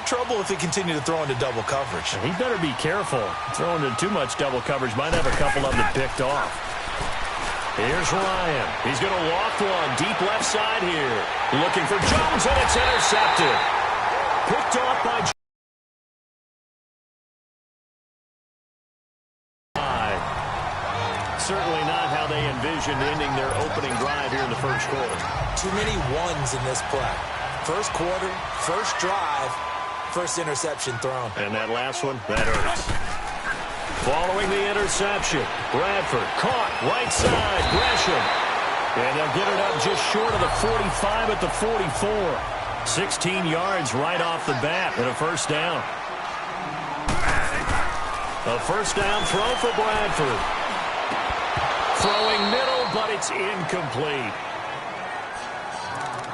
have trouble if he continued to throw into double coverage. He better be careful. Throwing into too much double coverage might have a couple of them picked off. Here's Ryan. He's going to loft one deep left side here. Looking for Jones, and it's intercepted. Picked off by Jones. Certainly not how they envisioned ending their opening drive here in the first quarter. Too many ones in this play. First quarter, first drive, first interception thrown. And that last one, that hurts. Following the interception, Bradford caught right side, Gresham. And they'll get it up just short of the 45 at the 44. 16 yards right off the bat and a first down. A first down throw for Bradford. Throwing middle, but it's incomplete.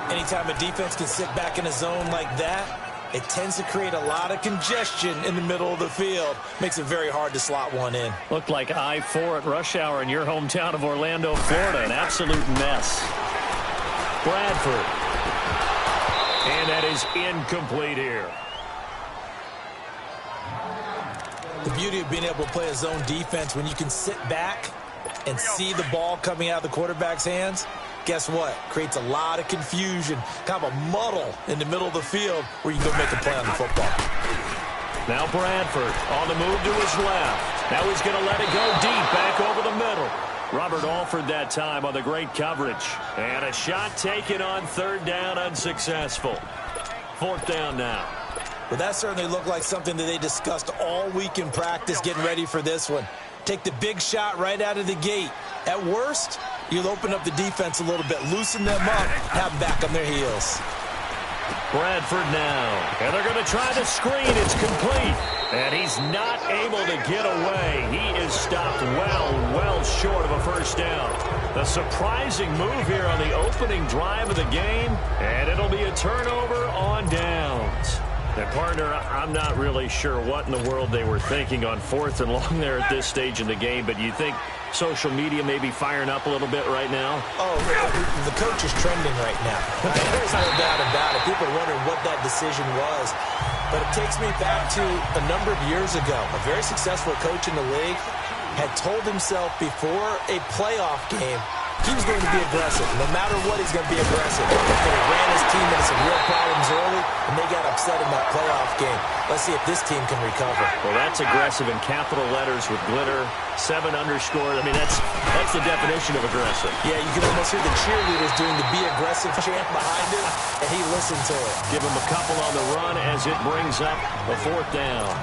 Anytime a defense can sit back in a zone like that, it tends to create a lot of congestion in the middle of the field. Makes it very hard to slot one in. Looked like I-4 at rush hour in your hometown of Orlando, Florida. An absolute mess. Bradford. And that is incomplete here. The beauty of being able to play a zone defense when you can sit back and see the ball coming out of the quarterback's hands, guess what? Creates a lot of confusion, kind of a muddle in the middle of the field where you can go make a play on the football. Now Bradford on the move to his left. Now he's going to let it go deep back over the middle. Robert Alford that time on the great coverage. And a shot taken on third down, unsuccessful. Fourth down now. Well, that certainly looked like something that they discussed all week in practice getting ready for this one. Take the big shot right out of the gate. At worst, you'll open up the defense a little bit, loosen them up, have them back on their heels. Bradford now. And they're going to try the screen. It's complete. And he's not able to get away. He is stopped well short of a first down. The surprising move here on the opening drive of the game. And it'll be a turnover on downs. And, partner, I'm not really sure what in the world they were thinking on fourth and long there at this stage in the game, but you think social media may be firing up a little bit right now? Oh, the coach is trending right now. There's no doubt about it. People are wondering what that decision was. But it takes me back to a number of years ago. A very successful coach in the league had told himself before a playoff game he was going to be aggressive. No matter what, he's going to be aggressive. And he ran his team into some real problems early, and they got upset in that playoff game. Let's see if this team can recover. Well, that's aggressive in capital letters with glitter, 7 underscore. I mean, that's the definition of aggressive. Yeah, you can almost hear the cheerleaders doing the be aggressive chant behind him, and he listened to it. Give him a couple on the run as it brings up a fourth down.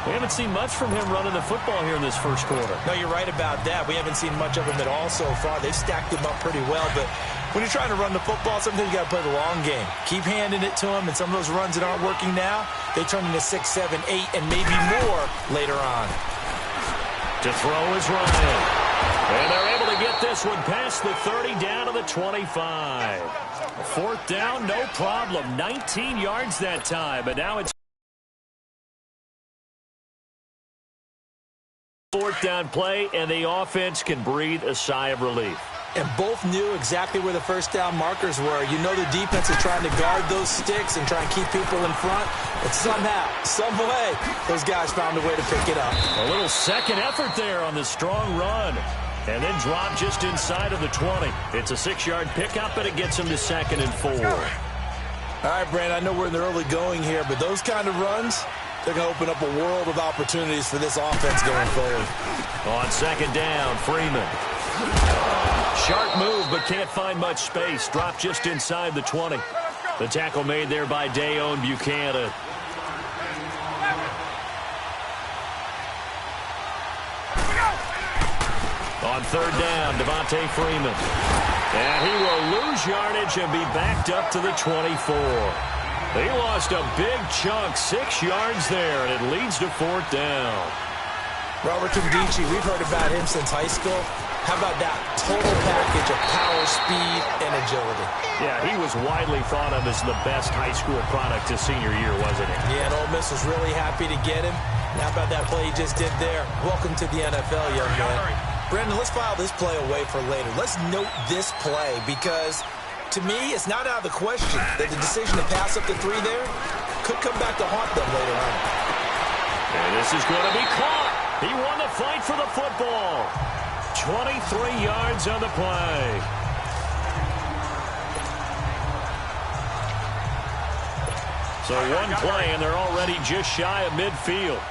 We haven't seen much from him running the football here in this first quarter. No, you're right about that. We haven't seen much of him at all so far. They've stacked him up pretty well, but when you're trying to run the football, sometimes you got to play the long game. Keep handing it to him, and some of those runs that aren't working now, they turn into 6, 7, 8, and maybe more later on. To throw is Ryan. And they're able to get this one past the 30 down to the 25. Fourth down, no problem. 19 yards that time, but now it's fourth down play, and the offense can breathe a sigh of relief. And both knew exactly where the first down markers were. You know the defense is trying to guard those sticks and try and keep people in front. But somehow, some way, those guys found a way to pick it up. A little second effort there on the strong run. And then drop just inside of the 20. It's a 6-yard pickup, and it gets him to 2nd and 4. All right, Brand, I know we're in the early going here, but those kind of runs, they're going to open up a world of opportunities for this offense going forward. On second down, Freeman. Sharp move, but can't find much space. Drop just inside the 20. The tackle made there by Dayon Buchanan. On third down, Devontae Freeman. And he will lose yardage and be backed up to the 24. He lost a big chunk, 6 yards there, and it leads to fourth down. Robert Nkemdiche, we've heard about him since high school. How about that total package of power, speed, and agility? Yeah, he was widely thought of as the best high school product his senior year, wasn't he? Yeah, and Ole Miss was really happy to get him. And how about that play he just did there? Welcome to the NFL, young man. Brendan, let's file this play away for later. Let's note this play because To me, it's not out of the question that the decision to pass up the 3 there could come back to haunt them later on. And this is going to be caught. He won the fight for the football. 23 yards on the play. So one play, and they're already just shy of midfield.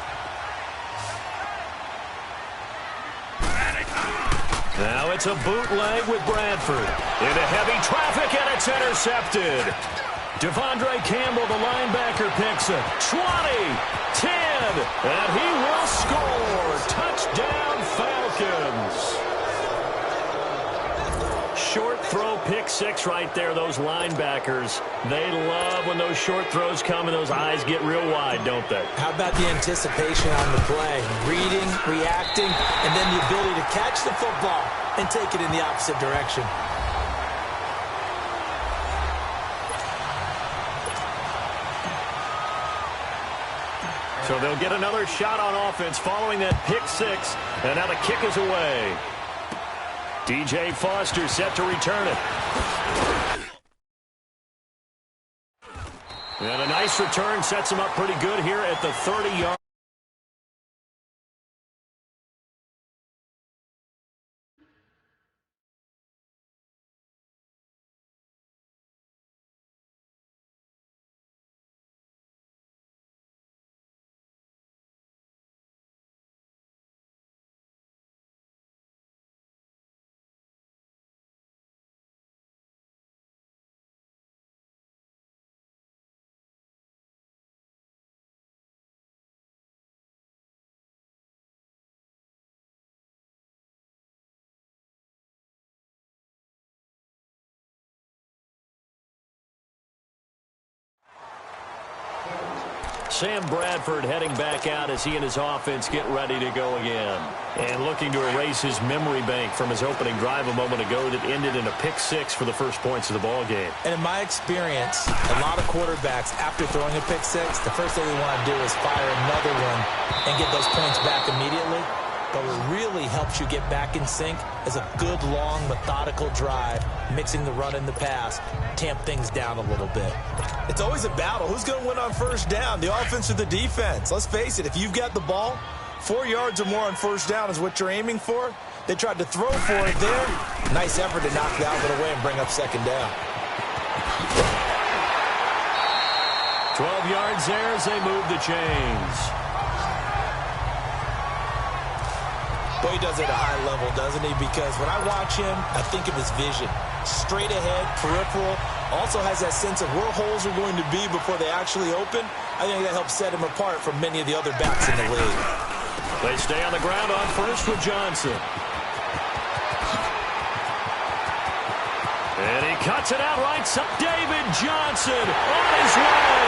Now it's a bootleg with Bradford. Into heavy traffic, and it's intercepted. Devondre Campbell, the linebacker, picks it. 20, 10, and he will score. Touchdown, Falcons. Short throw, pick 6 right there, those linebackers. They love when those short throws come and those eyes get real wide, don't they? How about the anticipation on the play? Reading, reacting, and then the ability to catch the football and take it in the opposite direction. So they'll get another shot on offense following that pick 6, and now the kick is away. DJ Foster set to return it. And a nice return sets him up pretty good here at the 30-yard. Sam Bradford heading back out as he and his offense get ready to go again. And looking to erase his memory bank from his opening drive a moment ago that ended in a pick 6 for the first points of the ball game. And in my experience, a lot of quarterbacks, after throwing a pick 6, the first thing they want to do is fire another one and get those points back immediately. But what really helps you get back in sync is a good, long, methodical drive, mixing the run and the pass, tamp things down a little bit. It's always a battle. Who's going to win on first down, the offense or the defense? Let's face it, if you've got the ball, 4 yards or more on first down is what you're aiming for. They tried to throw for it there. Nice effort to knock that away and bring up second down. 12 yards there as they move the chains. Boy, he does it at a high level, doesn't he? Because when I watch him, I think of his vision. Straight ahead, peripheral. Also has that sense of where holes are going to be before they actually open. I think that helps set him apart from many of the other backs in the league. They stay on the ground on first with Johnson. And he cuts it out right side. David Johnson on his way.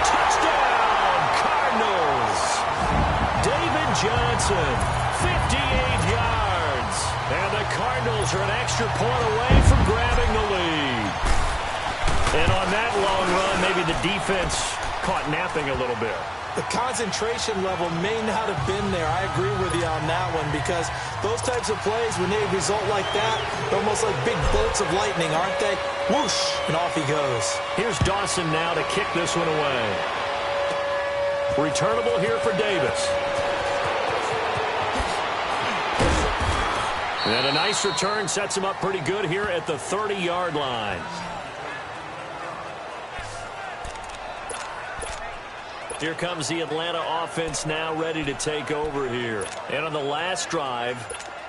Touchdown, Cardinals. David Johnson, 58 yards. And the Cardinals are an extra point away from grabbing the lead. And on that long run, maybe the defense caught napping a little bit. The concentration level may not have been there. I agree with you on that one because those types of plays, when they result like that, they're almost like big bolts of lightning, aren't they? Whoosh, and off he goes. Here's Dawson now to kick this one away. Returnable here for Davis. And a nice return sets him up pretty good here at the 30-yard line. Here comes the Atlanta offense now ready to take over here. And on the last drive,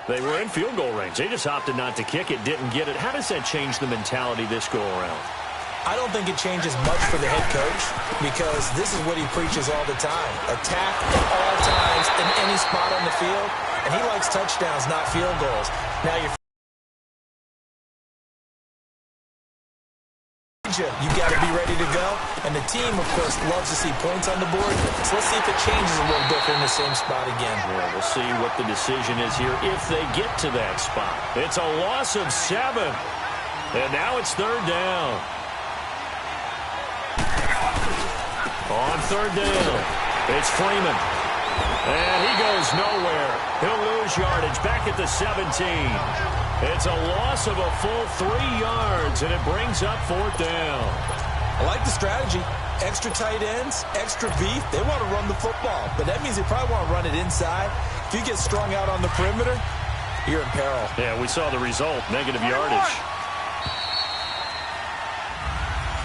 they were in field goal range. They just opted not to kick it, didn't get it. How does that change the mentality this go-around? I don't think it changes much for the head coach because this is what he preaches all the time. Attack at all times in any spot on the field. And he likes touchdowns, not field goals. Now you got to be ready to go. And the team, of course, loves to see points on the board. So let's see if it changes a little bit in the same spot again. Yeah, we'll see what the decision is here if they get to that spot. It's a loss of 7. And now it's third down. On third down, it's Freeman. And he goes nowhere. He'll lose yardage back at the 17. It's a loss of a full 3 yards, and it brings up 4th down. I like the strategy. Extra tight ends, extra beef. They want to run the football, but that means they probably want to run it inside. If you get strung out on the perimeter, you're in peril. Yeah, we saw the result, negative yardage.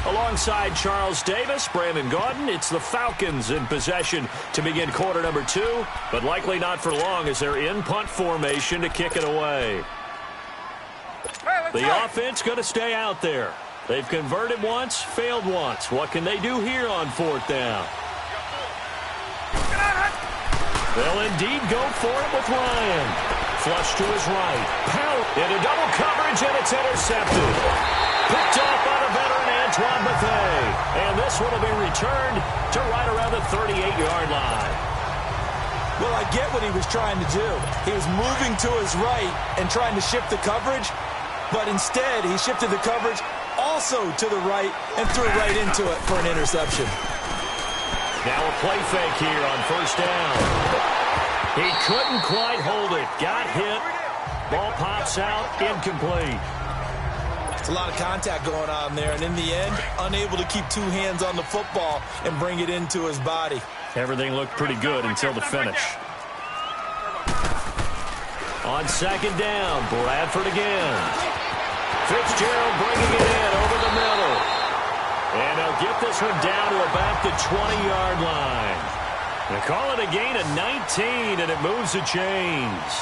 Alongside Charles Davis, Brandon Gaudin, it's the Falcons in possession to begin quarter number 2, but likely not for long as they're in punt formation to kick it away. The offense going to stay out there. They've converted once, failed once. What can they do here on 4th down? They'll indeed go for it with Ryan. Flush to his right. Power into double coverage, and it's intercepted. Picked off by the veteran Antoine Bethea. And this one will be returned to right around the 38-yard line. Well, I get what he was trying to do. He was moving to his right and trying to shift the coverage, but instead he shifted the coverage also to the right and threw right into it for an interception. Now a play fake here on 1st down. He couldn't quite hold it. Got hit. Ball pops out. Incomplete. It's a lot of contact going on there, and in the end, unable to keep 2 hands on the football and bring it into his body. Everything looked pretty good until the finish. On 2nd down, Bradford again. Fitzgerald bringing it in over the middle. And they'll get this one down to about the 20-yard line. They call it a gain of 19, and it moves the chains.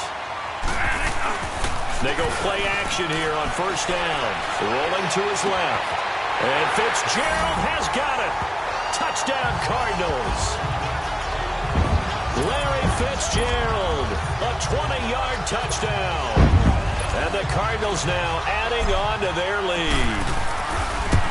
They go play action here on 1st down. Rolling to his left. And Fitzgerald has got it. Touchdown, Cardinals. Larry Fitzgerald, a 20-yard touchdown. And the Cardinals now adding on to their lead.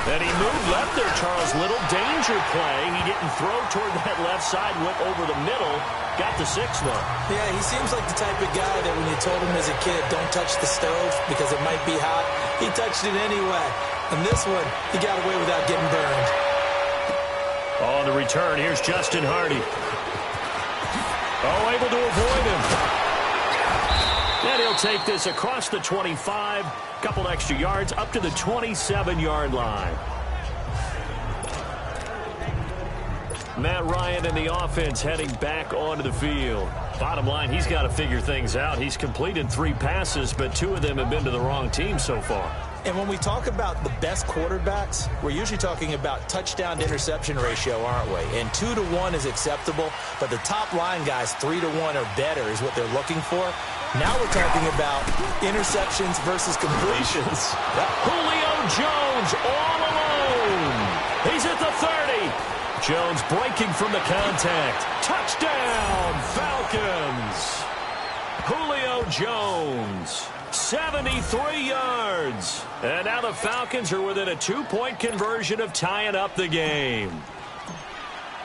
And he moved left there, Charles. Little danger play. He didn't throw toward that left side, went over the middle. Got the 6, though. Yeah, he seems like the type of guy that when you told him as a kid, don't touch the stove because it might be hot, he touched it anyway. And this one, he got away without getting burned. On the return, here's Justin Hardy. Oh, able to avoid him. And he'll take this across the 25, couple extra yards, up to the 27-yard line. Matt Ryan and the offense heading back onto the field. Bottom line, he's got to figure things out. He's completed 3 passes, but 2 of them have been to the wrong team so far. And when we talk about the best quarterbacks, we're usually talking about touchdown to interception ratio, aren't we? And 2 to 1 is acceptable, but the top line guys, 3 to 1 or better is what they're looking for. Now we're talking about interceptions versus completions. Julio Jones all alone. He's at the 30. Jones breaking from the contact. Touchdown, Falcons. Julio Jones, 73 yards. And now the Falcons are within a 2-point conversion of tying up the game.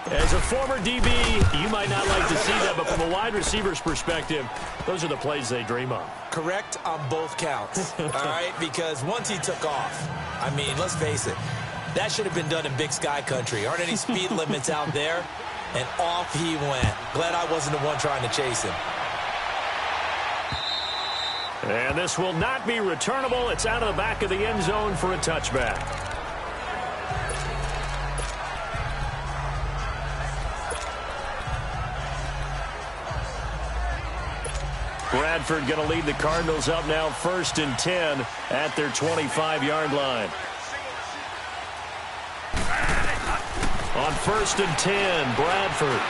As a former DB, you might not like to see that, but from a wide receiver's perspective, those are the plays they dream of. Correct on both counts, all right? Because once he took off, I mean, let's face it, that should have been done in Big Sky country. Aren't any speed limits out there? And off he went. Glad I wasn't the one trying to chase him. And this will not be returnable. It's out of the back of the end zone for a touchback. Bradford going to lead the Cardinals up now 1st and 10 at their 25-yard line. On 1st and 10, Bradford.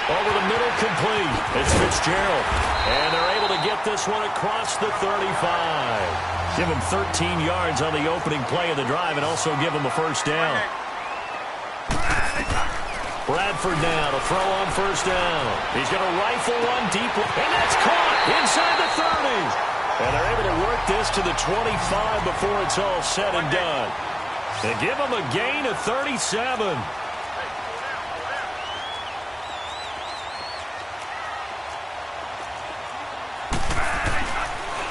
Over the middle, complete. It's Fitzgerald. And they're able to get this one across the 35. Give him 13 yards on the opening play of the drive and also give him a 1st down. Bradford now to throw on 1st down. He's going to rifle one deep, and that's caught inside the 30. And they're able to work this to the 25 before it's all said and done. They give him a gain of 37.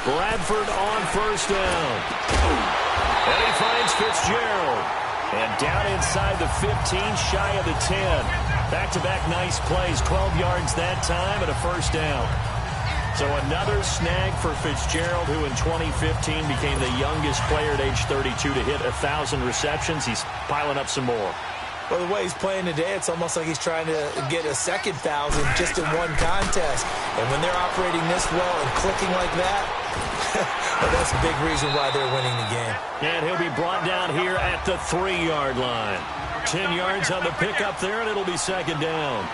Bradford on 1st down. And he finds Fitzgerald. And down inside the 15, shy of the 10. Back-to-back nice plays, 12 yards that time and a 1st down. So another snag for Fitzgerald, who in 2015 became the youngest player at age 32 to hit 1,000 receptions. He's piling up some more. Well, the way he's playing today, it's almost like he's trying to get a second 1,000 just in one contest. And when they're operating this well and clicking like that, well, that's a big reason why they're winning the game. And he'll be brought down here at the 3-yard line. 10 yards on the pickup there, and it'll be second down.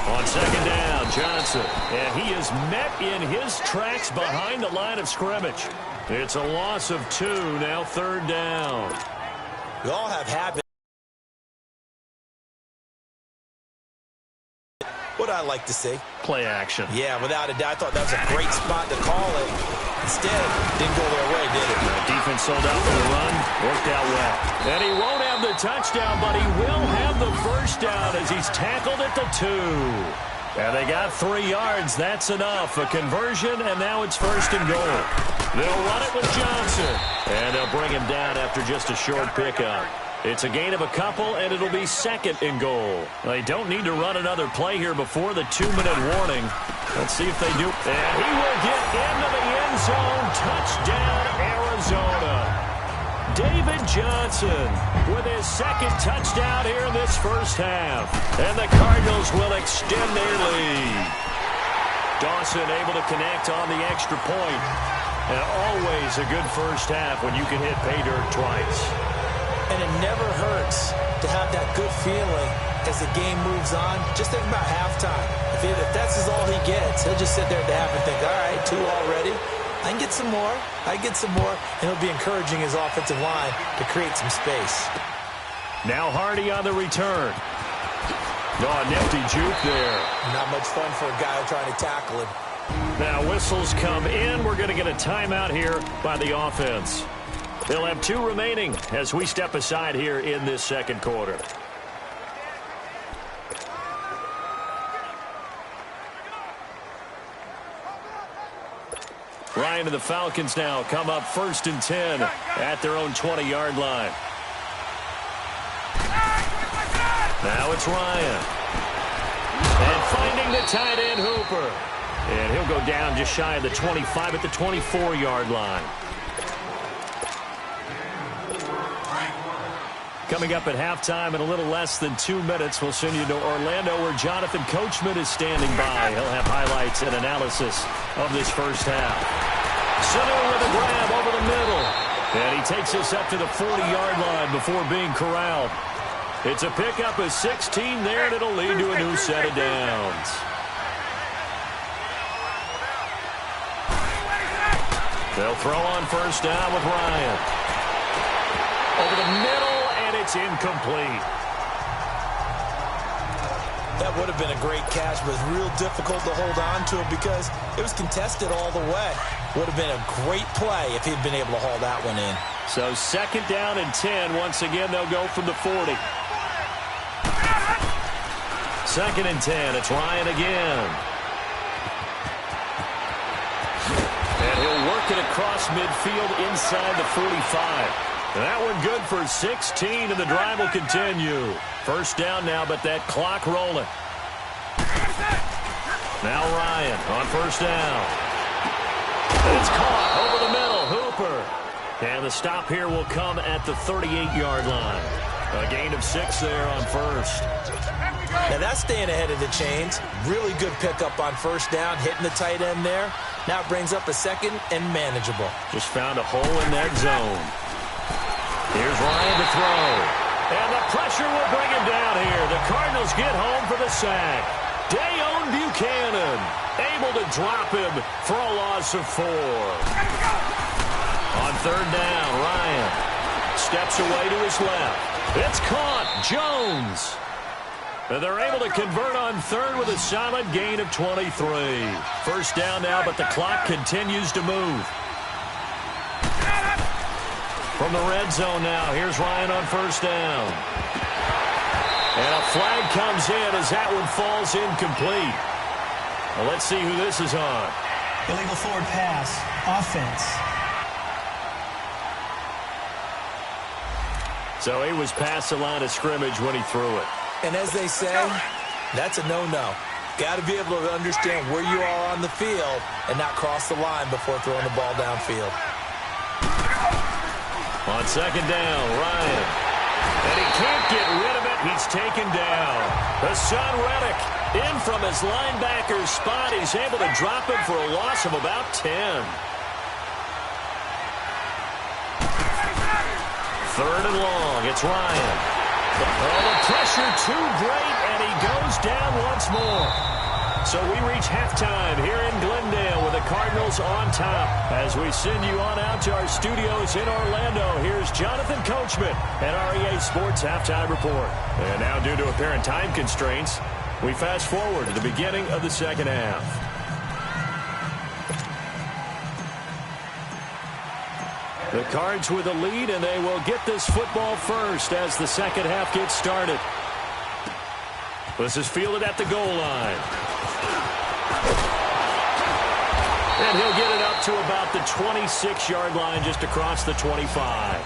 On second down, Johnson. And he is met in his tracks behind the line of scrimmage. It's a loss of 2, now third down. We all have habits. What I like to see. Play action. Yeah, without a doubt. I thought that was a great spot to call it. Instead, didn't go their way, did it? The defense sold out for the run. Worked out well. And he won't have the touchdown, but he will have the first down as he's tackled at the 2. And they got 3 yards. That's enough. A conversion, and now it's first and goal. They'll run it with Johnson. And they'll bring him down after just a short pickup. It's a gain of a couple, and it'll be second and goal. They don't need to run another play here before the 2-minute warning. Let's see if they do. And he will get into the end zone. Touchdown, Arizona. David Johnson with his second touchdown here in this first half. And the Cardinals will extend their lead. Dawson able to connect on the extra point. And always a good first half when you can hit pay dirt twice. And it never hurts to have that good feeling as the game moves on. Just think about halftime. If that's all he gets, he'll just sit there at the half and think, all right, 2 already. I can get some more. I can get some more. And he'll be encouraging his offensive line to create some space. Now Hardy on the return. Oh, a nifty juke there. Not much fun for a guy trying to tackle him. Now whistles come in. We're going to get a timeout here by the offense. They'll have 2 remaining as we step aside here in this second quarter. Ryan and the Falcons now come up first and 10 at their own 20-yard line. Now it's Ryan. And finding the tight end Hooper. And he'll go down just shy of the 25 at the 24-yard line. Coming up at halftime in a little less than 2 minutes, we'll send you to Orlando where Jonathan Coachman is standing by. He'll have highlights and analysis of this first half. Center with a grab over the middle. And he takes us up to the 40-yard line before being corralled. It's a pickup of 16 there, and it'll lead to a new set of downs. They'll throw on first down with Ryan. Over the middle, and it's incomplete. That would have been a great catch, but it's real difficult to hold on to it because it was contested all the way. Would have been a great play if he'd been able to haul that one in. So second down and 10. Once again, they'll go from the 40. Second and 10. It's Ryan again. And he'll work it across midfield inside the 45. That one good for 16, and the drive will continue. First down now, but that clock rolling. Now Ryan on first down. It's caught over the middle. Hooper. And the stop here will come at the 38-yard line. A gain of 6 there on first. Now that's staying ahead of the chains. Really good pickup on first down, hitting the tight end there. Now it brings up a second and manageable. Just found a hole in that zone. Here's Ryan to throw. And the pressure will bring him down here. The Cardinals get home for the sack. Dayon Buchanan able to drop him for a loss of 4. On third down, Ryan steps away to his left. It's caught. Jones. And they're able to convert on third with a solid gain of 23. First down now, but the clock continues to move. From the red zone now, here's Ryan on first down. And a flag comes in as that one falls incomplete. Well, let's see who this is on. Illegal forward pass, offense. So he was past the line of scrimmage when he threw it. And as they say, that's a no-no. Got to be able to understand where you are on the field and not cross the line before throwing the ball downfield. On second down, Ryan. And he can't get rid of it. He's taken down. Hassan Reddick in from his linebacker spot. He's able to drop him for a loss of about 10. Third and long. It's Ryan. Oh, the pressure too great, and he goes down once more. So we reach halftime here in Glendale with the Cardinals on top. As we send you on out to our studios in Orlando, here's Jonathan Coachman at REA Sports Halftime Report. And now, due to apparent time constraints, we fast forward to the beginning of the second half. The Cards with a lead, and they will get this football first as the second half gets started. This is fielded at the goal line. And he'll get it up to about the 26-yard line, just across the 25.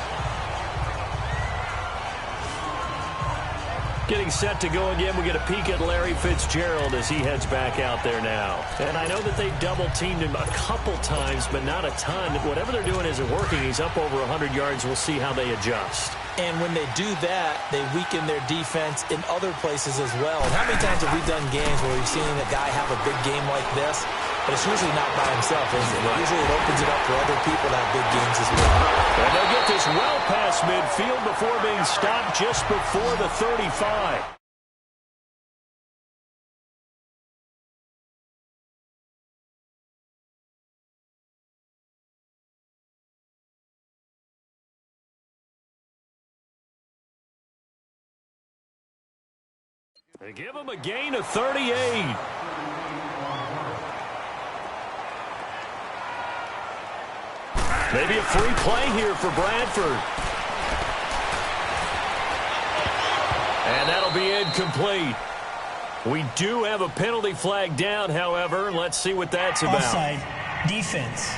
Getting set to go again. We get a peek at Larry Fitzgerald as he heads back out there now. And I know that they've double-teamed him a couple times, but not a ton. Whatever they're doing isn't working. He's up over 100 yards. We'll see how they adjust. And when they do that, they weaken their defense in other places as well. And how many times have we done games where we've seen a guy have a big game like this? But it's usually not by himself, is it? Usually it opens it up for other people to have big games as well. And they'll get this well past midfield before being stopped just before the 35. They give him a gain of 38. Maybe a free play here for Bradford. And that'll be incomplete. We do have a penalty flag down, however. Let's see what that's about. Offside. Defense.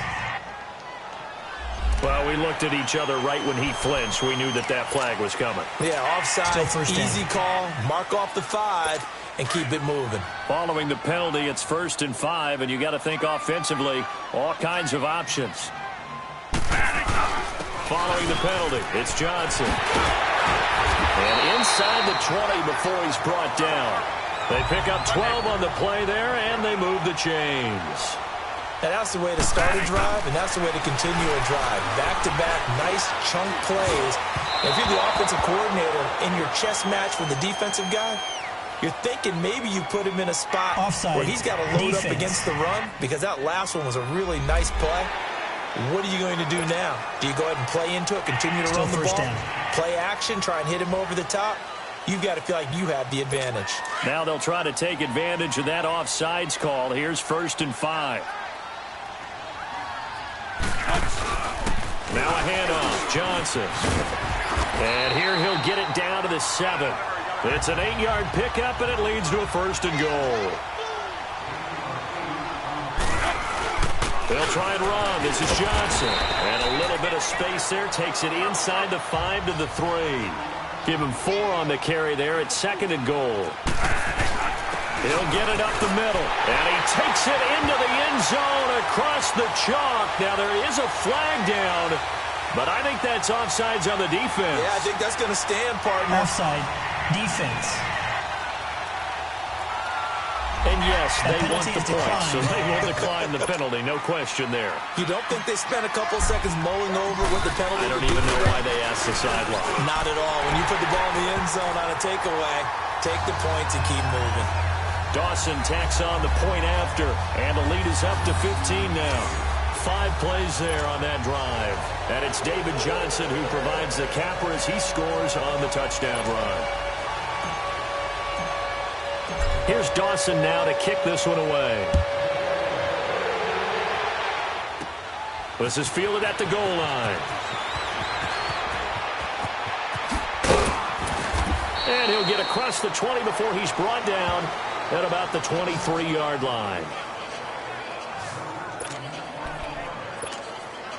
Well, we looked at each other right when he flinched. We knew that that flag was coming. Yeah, offside, easy call, mark off the 5, and keep it moving. Following the penalty, it's 1st and 5, and you got to think offensively, all kinds of options. Following the penalty, it's Johnson. And inside the 20 before he's brought down. They pick up 12 on the play there, and they move the chains. And that's the way to start a drive, and that's the way to continue a drive. Back-to-back, nice chunk plays. And if you're the offensive coordinator in your chess match with the defensive guy, you're thinking maybe you put him in a spot where he's got to load up against the run, because that last one was a really nice play. What are you going to do now? Do you go ahead and play into it, continue to run the ball, play action, try and hit him over the top? You've got to feel like you have the advantage. Now they'll try to take advantage of that offsides call. Here's 1st and 5. Now a handoff, Johnson. And here he'll get it down to the 7. It's an 8-yard pickup, and it leads to a 1st and goal. They'll try and run. This is Johnson. And a little bit of space there. Takes it inside the 5 to the 3. Give him 4 on the carry there. It's 2nd and goal. He'll get it up the middle. And he takes it into the end zone across the chalk. Now there is a flag down, but I think that's offsides on the defense. Yeah, I think that's going to stand, partner. Offside. Defense. And yes, they want the point, so they will decline the penalty. No question there. You don't think they spent a couple seconds mulling over what the penalty? I don't even know why they asked the sideline. Not at all. When you put the ball in the end zone on a takeaway, take the points and keep moving. Dawson tacks on the point after, and the lead is up to 15 now. 5 plays there on that drive. And it's David Johnson who provides the capper as he scores on the touchdown run. Here's Dawson now to kick this one away. This is fielded at the goal line. And he'll get across the 20 before he's brought down at about the 23-yard line.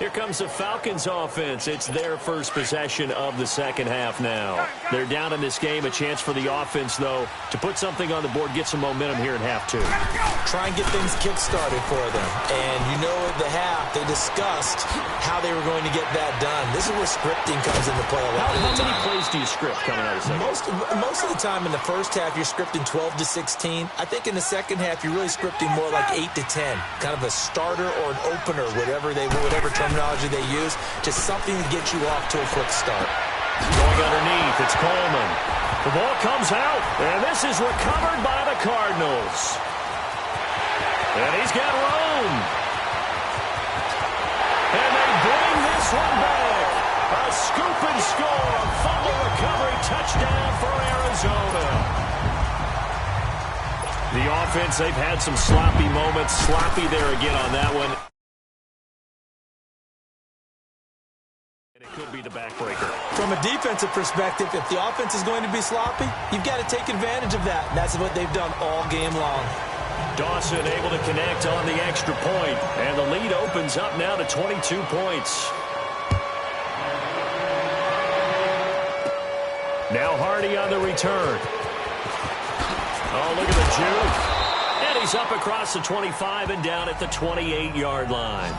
Here comes the Falcons offense. It's their first possession of the second half now. They're down in this game. A chance for the offense, though, to put something on the board, get some momentum here in half two. Try and get things kick-started for them. And you know at the half, they discussed how they were going to get that done. This is where scripting comes into play a lot of the time. How many plays do you script coming out of the second? Most of the time in the first half, you're scripting 12 to 16. I think in the second half, you're really scripting more like 8 to 10. Kind of a starter or an opener, whatever terminology they use. Just something to get you off to a quick start. Going underneath, it's Coleman. The ball comes out, and this is recovered by the Cardinals. And he's got room. And they bring this one back. A scoop and score. Fumble recovery touchdown for Arizona. The offense, they've had some sloppy moments. Sloppy there again on that one. And it could be the backbreaker. From a defensive perspective, if the offense is going to be sloppy, you've got to take advantage of that. And that's what they've done all game long. Dawson able to connect on the extra point. And the lead opens up now to 22 points. Now Hardy on the return. Oh, look at the juke. And he's up across the 25 and down at the 28-yard line.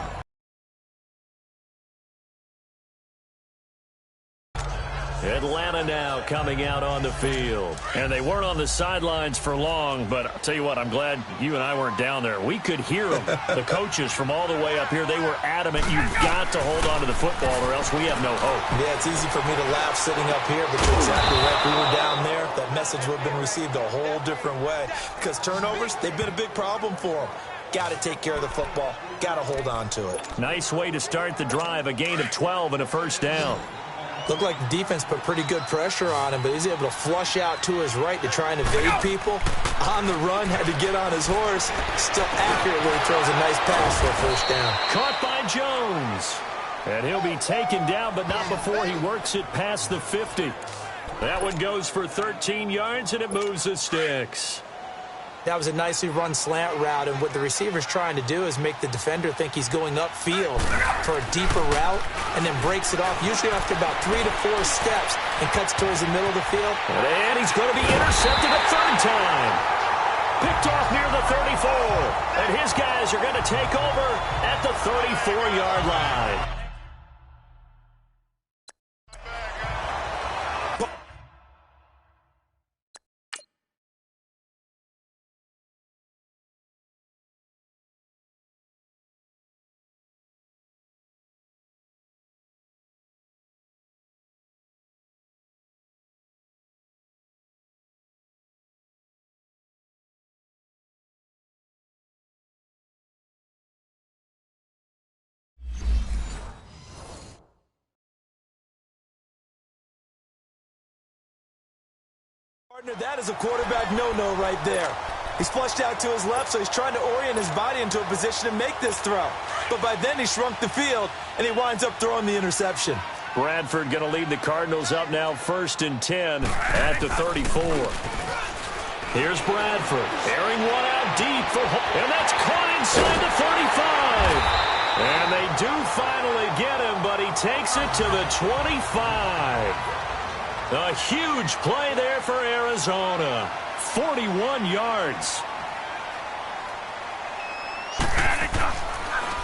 Atlanta now coming out on the field. And they weren't on the sidelines for long, but I'll tell you what, I'm glad you and I weren't down there. We could hear them. The coaches from all the way up here, they were adamant. You've got to hold on to the football or else we have no hope. Yeah, it's easy for me to laugh sitting up here, but you're exactly right. If we were down there, that message would have been received a whole different way. Because turnovers, they've been a big problem for them. Got to take care of the football. Got to hold on to it. Nice way to start the drive. A gain of 12 and a first down. Looked like the defense put pretty good pressure on him, but he's able to flush out to his right to try and evade people. On the run, had to get on his horse. Still accurately throws a nice pass for a first down. Caught by Jones. And he'll be taken down, but not before he works it past the 50. That one goes for 13 yards, and it moves the sticks. That was a nicely run slant route, and what the receiver's trying to do is make the defender think he's going upfield for a deeper route, and then breaks it off, usually after about 3 to 4 steps, and cuts towards the middle of the field. And he's going to be intercepted a third time. Picked off near the 34, and his guys are going to take over at the 34-yard line. Partner, that is a quarterback no-no right there. He's flushed out to his left, so he's trying to orient his body into a position to make this throw. But by then, he shrunk the field, and he winds up throwing the interception. Bradford going to lead the Cardinals up now 1st and 10 at the 34. Here's Bradford, airing one out deep for and that's caught inside the 35. And they do finally get him, but he takes it to the 25. A huge play there for Arizona. 41 yards.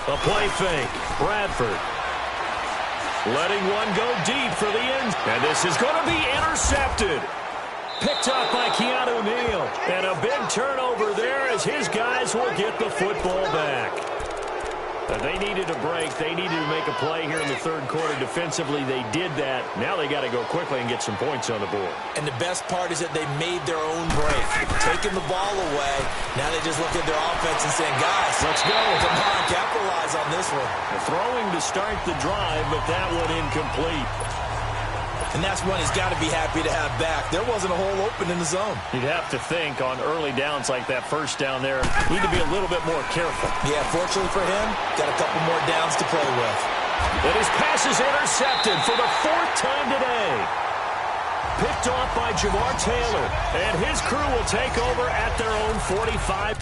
A play fake. Bradford letting one go deep for the end. And this is going to be intercepted. Picked up by Keanu Neal. And a big turnover there as his guys will get the football back. They needed a break. They needed to make a play here in the third quarter. Defensively, they did that. Now they got to go quickly and get some points on the board. And the best part is that they made their own break. Taking the ball away. Now they just look at their offense and saying, guys, let's go. Come on, capitalize on this one. Throwing to start the drive, but that one incomplete. And that's one he's got to be happy to have back. There wasn't a hole open in the zone. You'd have to think on early downs like that first down there, need to be a little bit more careful. Yeah, fortunately for him, got a couple more downs to play with. And his pass is intercepted for the 4th time today. Picked off by Jamar Taylor. And his crew will take over at their own 45.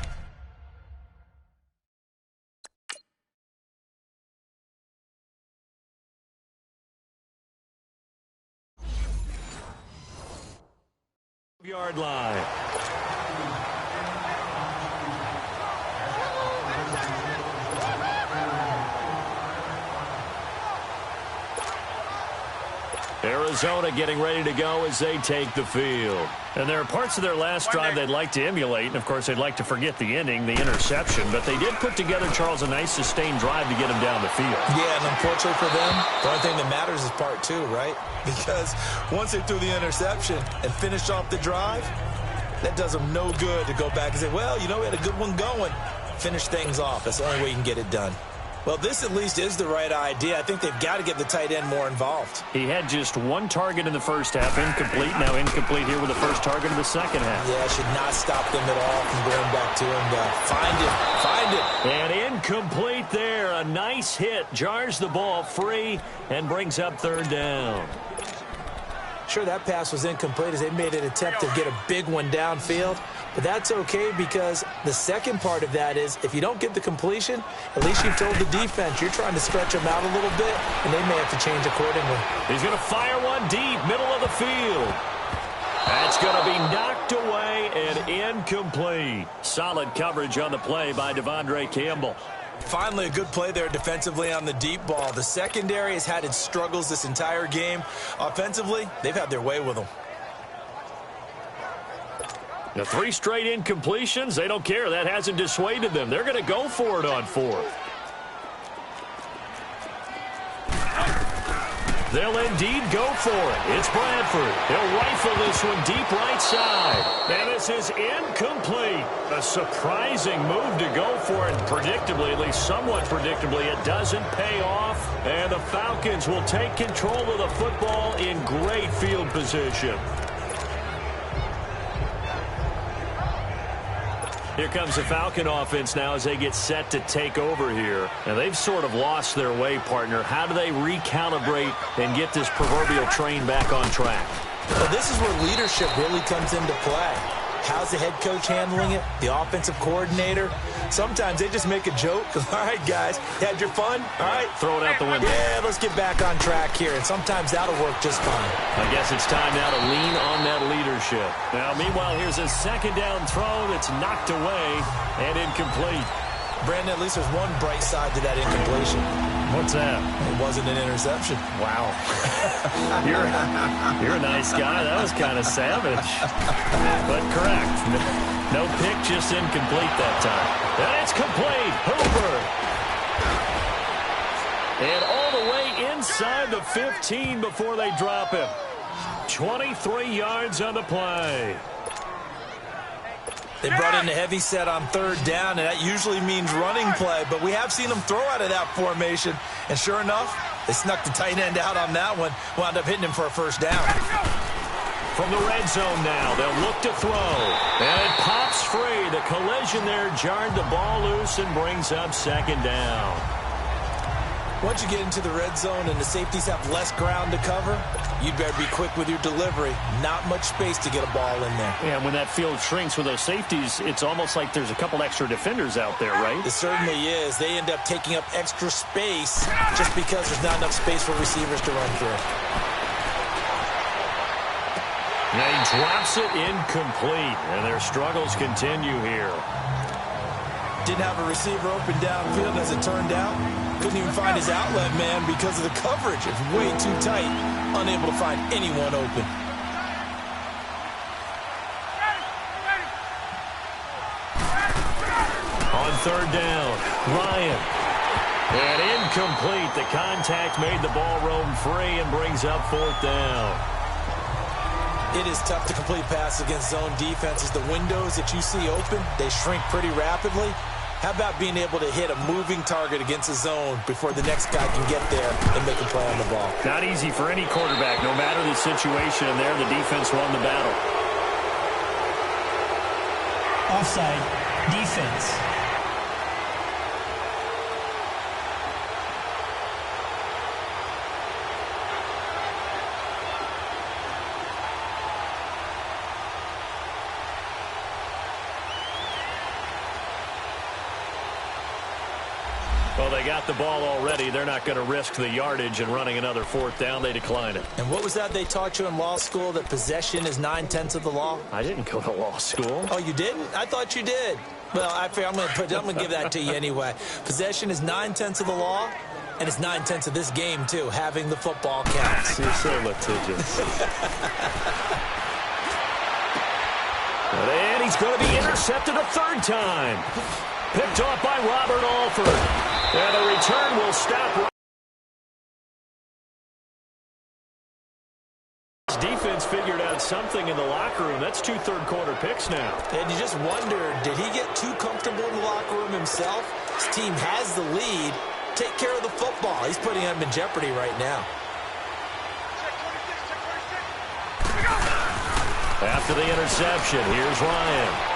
Yard line. Arizona getting ready to go as they take the field. And there are parts of their last drive they'd like to emulate, and of course they'd like to forget the ending, the interception, but they did put together, Charles, a nice sustained drive to get him down the field. Yeah, and unfortunately for them, the only thing that matters is part two, right? Because once they threw the interception and finished off the drive, that does them no good to go back and say, well, you know, we had a good one going. Finish things off. That's the only way you can get it done. Well, this at least is the right idea. I think they've got to get the tight end more involved. He had just one target in the first half, incomplete. Now incomplete here with the first target in the second half. Yeah, should not stop them at all from going back to him. Find it. And incomplete there. A nice hit. Jars the ball free and brings up third down. Sure, that pass was incomplete as they made an attempt to get a big one downfield. But that's okay because the second part of that is if you don't get the completion, at least you've told the defense you're trying to stretch them out a little bit, and they may have to change accordingly. He's going to fire one deep, middle of the field. That's going to be knocked away and incomplete. Solid coverage on the play by Devondre Campbell. Finally, a good play there defensively on the deep ball. The secondary has had its struggles this entire game. Offensively, they've had their way with them. The 3 straight incompletions, they don't care. That hasn't dissuaded them. They're going to go for it on 4th. They'll indeed go for it. It's Bradford. He'll rifle this one deep right side. And this is incomplete. A surprising move to go for it. Predictably, at least somewhat predictably, it doesn't pay off. And the Falcons will take control of the football in great field position. Here comes the Falcon offense now as they get set to take over here. And they've sort of lost their way, partner. How do they recalibrate and get this proverbial train back on track? Well, this is where leadership really comes into play. How's the head coach handling it? The offensive coordinator? Sometimes they just make a joke. All right, guys, you had your fun? All right. Throw it out the window. Yeah, let's get back on track here. And sometimes that'll work just fine. I guess it's time now to lean on that leadership. Now, meanwhile, here's a second down throw that's knocked away and incomplete. Brandon, at least there's one bright side to that incompletion. What's that? It wasn't an interception. Wow. You're a nice guy. That was kind of savage. But correct. No pick, just incomplete that time. And it's complete. Hooper. And all the way inside the 15 before they drop him. 23 yards on the play. They brought in the heavy set on third down, and that usually means running play, but we have seen them throw out of that formation, and sure enough, they snuck the tight end out on that one, wound up hitting him for a first down. From the red zone now, they'll look to throw, and it pops free. The collision there jarred the ball loose and brings up second down. Once you get into the red zone and the safeties have less ground to cover, you'd better be quick with your delivery. Not much space to get a ball in there. Yeah, when that field shrinks with those safeties, it's almost like there's a couple extra defenders out there, right? It certainly is. They end up taking up extra space just because there's not enough space for receivers to run through. And he drops it incomplete, and their struggles continue here. Didn't have a receiver open downfield, as it turned out. Couldn't even find his outlet man because of the coverage. It's way too tight. Unable to find anyone open. On third down, Ryan. And incomplete. The contact made the ball roam free and brings up fourth down. It is tough to complete passes against zone defenses. The windows that you see open, they shrink pretty rapidly. How about being able to hit a moving target against a zone before the next guy can get there and make a play on the ball? Not easy for any quarterback, no matter the situation, and there the defense won the battle. Offside. Defense. Well, they got the ball already. They're not going to risk the yardage and running another fourth down. They decline it. And what was that they taught you in law school, that possession is 9/10 of the law? I didn't go to law school. Oh, you didn't? I thought you did. Well, I'm going to give that to you anyway. Possession is 9/10 of the law, and it's 9/10 of this game, too. Having the football counts. You're so litigious. And he's going to be intercepted a third time. Picked off by Robert Alford. And the return will stop. Defense figured out something in the locker room. That's 2 third-quarter picks now. And you just wonder, did he get too comfortable in the locker room himself? His team has the lead. Take care of the football. He's putting them in jeopardy right now. After the interception, here's Ryan.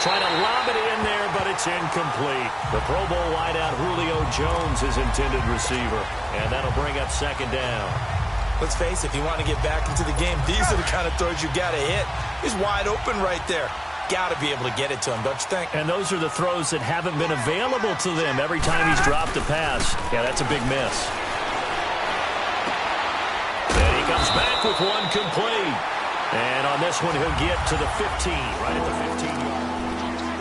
Trying to lob it in there, but it's incomplete. The Pro Bowl wideout Julio Jones is intended receiver. And that'll bring up second down. Let's face it, if you want to get back into the game, these are the kind of throws you got to hit. He's wide open right there. Got to be able to get it to him, don't you think? And those are the throws that haven't been available to them every time he's dropped a pass. Yeah, that's a big miss. And he comes back with one complete. And on this one, he'll get to the 15, right at the 15-yard.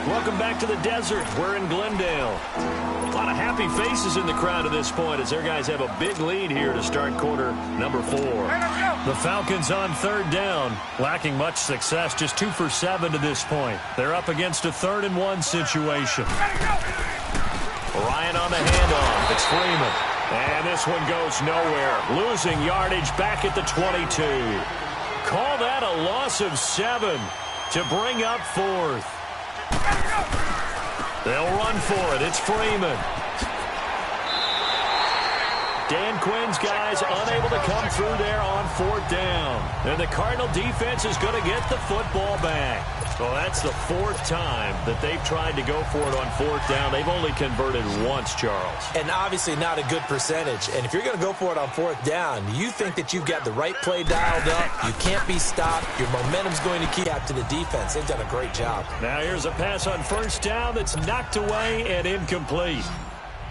Welcome back to the desert. We're in Glendale. A lot of happy faces in the crowd at this point as their guys have a big lead here to start quarter number 4. The Falcons on third down, lacking much success, just 2 for 7 to this point. They're up against a 3rd-and-1 situation. Ryan on the handoff. It's Freeman. And this one goes nowhere. Losing yardage back at the 22. Call that a loss of 7 to bring up 4th. They'll run for it. It's Freeman. Dan Quinn's guys unable to come through there on 4th down. And the Cardinal defense is going to get the football back. Well, that's the 4th time that they've tried to go for it on 4th down. They've only converted once, Charles. And obviously not a good percentage. And if you're going to go for it on 4th down, you think that you've got the right play dialed up. You can't be stopped. Your momentum's going to keep up to the defense. They've done a great job. Now here's a pass on 1st down that's knocked away and incomplete.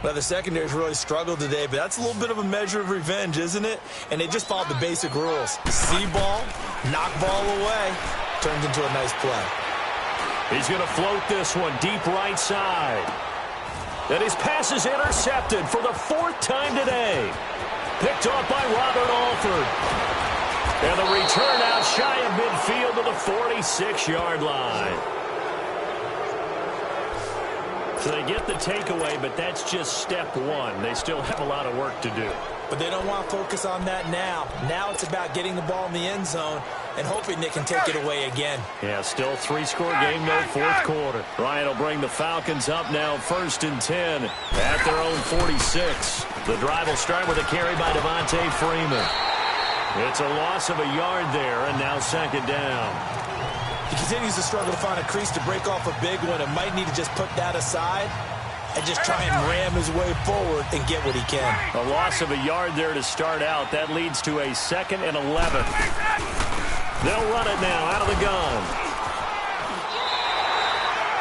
Well, the secondary's really struggled today, but that's a little bit of a measure of revenge, isn't it? And they just followed the basic rules. See ball, knock ball away. Turns into a nice play. He's going to float this one deep right side. And his pass is intercepted for the 4th time today. Picked off by Robert Alford. And the return out shy of midfield to the 46-yard line. So they get the takeaway, but that's just step 1. They still have a lot of work to do. But they don't want to focus on that now. Now it's about getting the ball in the end zone and hoping they can take it away again. Yeah, still 3-score game, no 4th quarter. Ryan will bring the Falcons up now 1st and 10 at their own 46. The drive will start with a carry by Devontae Freeman. It's a loss of a yard there, and now 2nd down. He continues to struggle to find a crease to break off a big one and might need to just put that aside and just try and ram his way forward and get what he can. A loss of a yard there to start out. That leads to a 2nd and 11. They'll run it now out of the gun.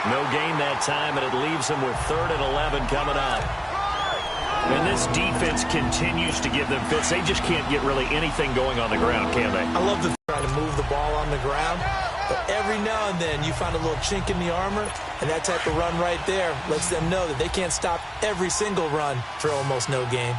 No gain that time, and it leaves them with 3rd and 11 coming up. And this defense continues to give them fits. They just can't get really anything going on the ground, can they? I love the trying to move the ball on the ground. But every now and then you find a little chink in the armor, and that type of run right there lets them know that they can't stop every single run for almost no gain.